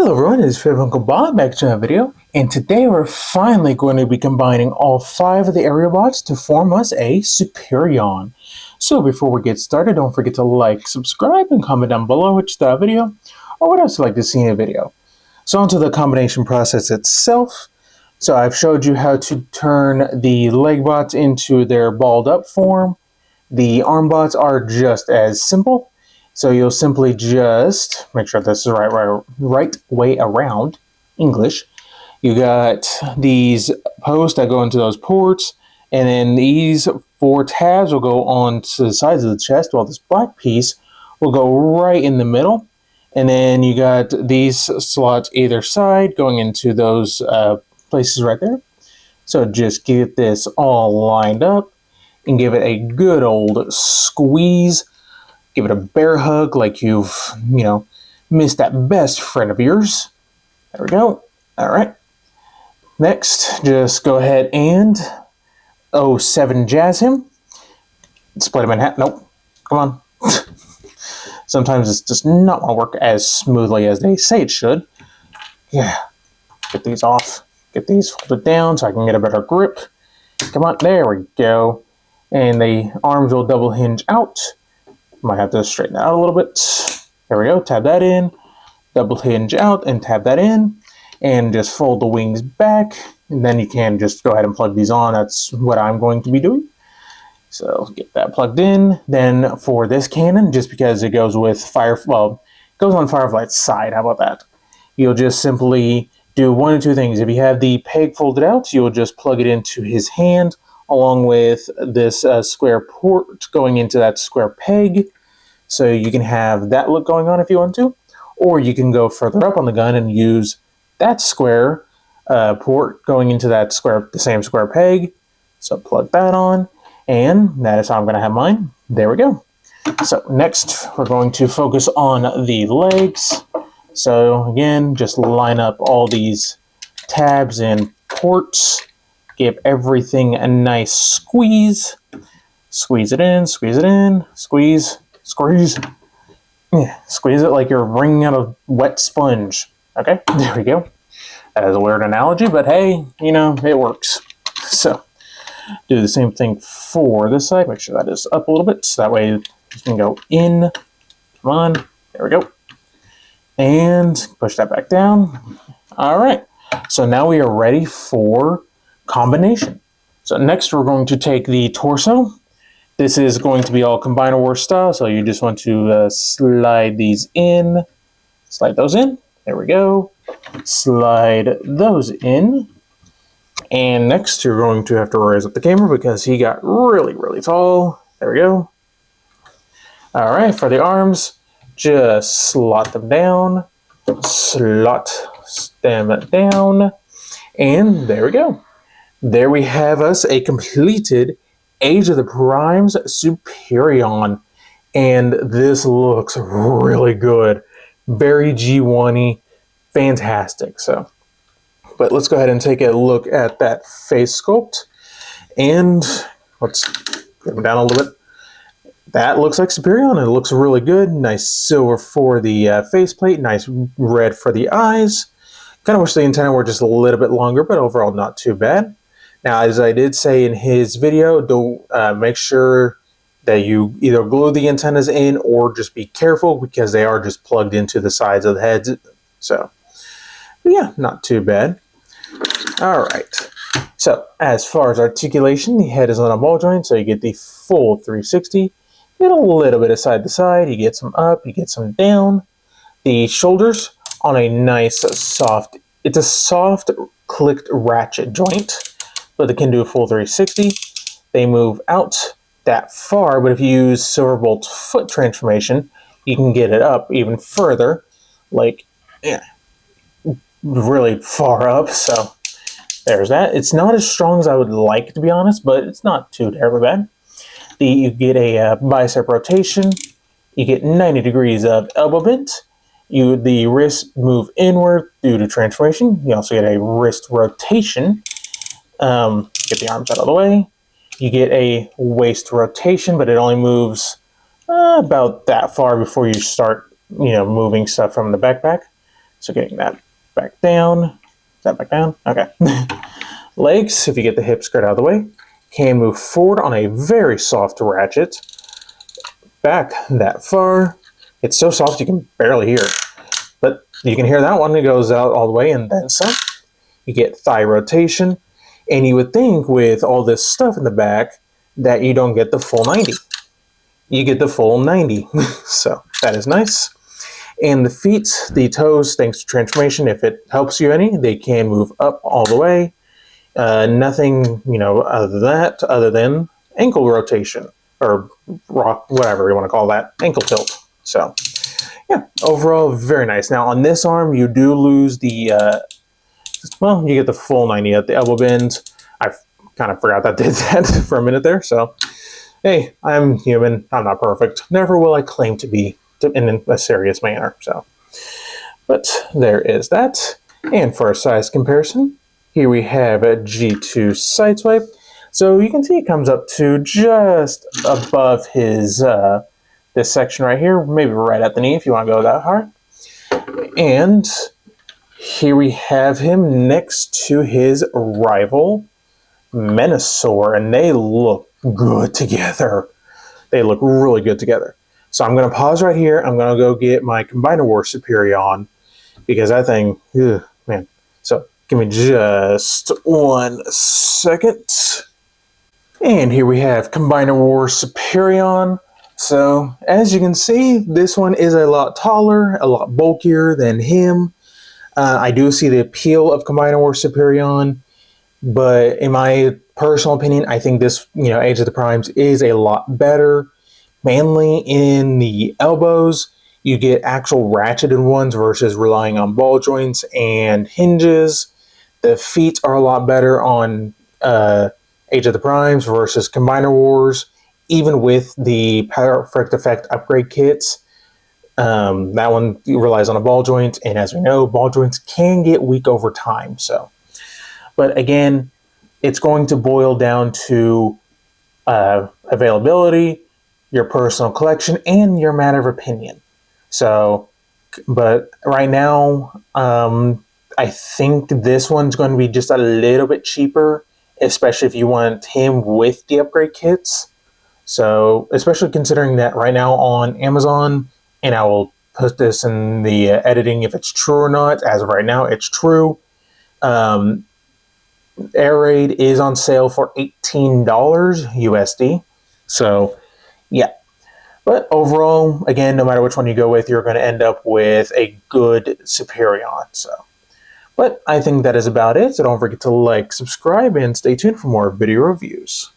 Hello everyone, it's favorite Uncle Bob back to another video, and today we're finally going to be combining all 5 of the aerial bots to form us a Superion. So before we get started, don't forget to like, subscribe, and comment down below which the video or what else you'd like to see in a video. So onto the combination process itself. So I've showed you how to turn the leg bots into their balled up form. The arm bots are just as simple. So you'll simply just make sure this is the right way around English. You got these posts that go into those ports, and then these 4 tabs will go on to the sides of the chest, while this black piece will go right in the middle. And then you got these slots either side going into those places right there. So just get this all lined up and give it a good old squeeze. Give it a bear hug like you've, missed that best friend of yours. There we go. All right. Next, just go ahead and 07 jazz him. Split him in half. Nope. Come on. Sometimes it's just not going to work as smoothly as they say it should. Yeah. Get these off. Get these folded down so I can get a better grip. Come on. There we go. And the arms will double hinge out. Might have to straighten that out a little bit. There we go. Tab that in. Double hinge out and tab that in. And just fold the wings back. And then you can just go ahead and plug these on. That's what I'm going to be doing. So get that plugged in. Then for this cannon, just because it goes with it goes on Firefly's side. How about that? You'll just simply do one of 2 things. If you have the peg folded out, you'll just plug it into his hand, along with this square port going into that square peg. So you can have that look going on if you want to. Or you can go further up on the gun and use that square port going into that the same square peg. So plug that on. And that is how I'm going to have mine. There we go. So next, we're going to focus on the legs. So again, just line up all these tabs and ports. Give everything a nice squeeze. Squeeze it in, squeeze it in, squeeze, squeeze. Yeah, squeeze it like you're wringing out a wet sponge. Okay, there we go. That is a weird analogy, but hey, it works. So, do the same thing for this side. Make sure that is up a little bit, so that way you can go in. Come on, there we go. And push that back down. All right, so now we are ready for combination. So next we're going to take the torso. This is going to be all Combiner War style, so you just want to slide these in. Slide those in. There we go. Slide those in. And next you're going to have to raise up the camera because he got really, really tall. There we go. All right, for the arms, just slot them down. Slot them down. And there we go. There we have us a completed Age of the Primes Superion. And this looks really good. Very G1-y. Fantastic. But let's go ahead and take a look at that face sculpt. And let's get him down a little bit. That looks like Superion. It looks really good. Nice silver for the faceplate. Nice red for the eyes. Kind of wish the antenna were just a little bit longer, but overall not too bad. Now, as I did say in his video, don't make sure that you either glue the antennas in or just be careful because they are just plugged into the sides of the heads. So, yeah, not too bad. All right. So, as far as articulation, the head is on a ball joint, so you get the full 360. You get a little bit of side to side. You get some up, you get some down. The shoulders on a nice soft, it's a soft clicked ratchet joint, but they can do a full 360. They move out that far, but if you use Silverbolt's foot transformation, you can get it up even further, like really far up. So there's that. It's not as strong as I would like, to be honest, but it's not too terribly bad. You get a bicep rotation. You get 90 degrees of elbow bent. The wrists move inward due to transformation. You also get a wrist rotation. Get the arms out of the way. You get a waist rotation, but it only moves about that far before you start, moving stuff from the backpack. So getting that back down. Is that back down? Okay. Legs, if you get the hip skirt out of the way, can move forward on a very soft ratchet. Back that far. It's so soft you can barely hear it. But you can hear that one. It goes out all the way and then some. You get thigh rotation. And you would think with all this stuff in the back that you don't get the full 90. You get the full 90. So that is nice. And the feet, the toes, thanks to transformation, if it helps you any, they can move up all the way. Nothing, other than ankle rotation or rock, whatever you want to call that, ankle tilt. So, yeah, overall, very nice. Now, on this arm, you do lose the, you get the full 90 at the elbow bend. I kind of forgot that did that for a minute there. So, hey, I'm human. I'm not perfect. Never will I claim to be in a serious manner. So, but there is that. And for a size comparison, here we have a G2 sideswipe. So you can see it comes up to just above his this section right here, maybe right at the knee if you want to go that hard. And here we have him next to his rival, Menasor, and they look good together. They look really good together. So I'm going to pause right here. I'm going to go get my Combiner War Superion because that thing, man. So give me just 1 second. And here we have Combiner War Superion. So as you can see, this one is a lot taller, a lot bulkier than him. I do see the appeal of Combiner War Superion, but in my personal opinion, I think this, Age of the Primes is a lot better. Mainly in the elbows, you get actual ratcheted ones versus relying on ball joints and hinges. The feet are a lot better on Age of the Primes versus Combiner Wars, even with the Perfect Effect upgrade kits. That one relies on a ball joint, and as we know, ball joints can get weak over time. So, but again, it's going to boil down to availability, your personal collection, and your matter of opinion. So, but right now, I think this one's going to be just a little bit cheaper, especially if you want him with the upgrade kits. So, especially considering that right now on Amazon, and I will put this in the editing if it's true or not. As of right now, it's true. Air Raid is on sale for $18 USD. So, yeah. But overall, again, no matter which one you go with, you're going to end up with a good Superion. So, but I think that is about it. So don't forget to like, subscribe, and stay tuned for more video reviews.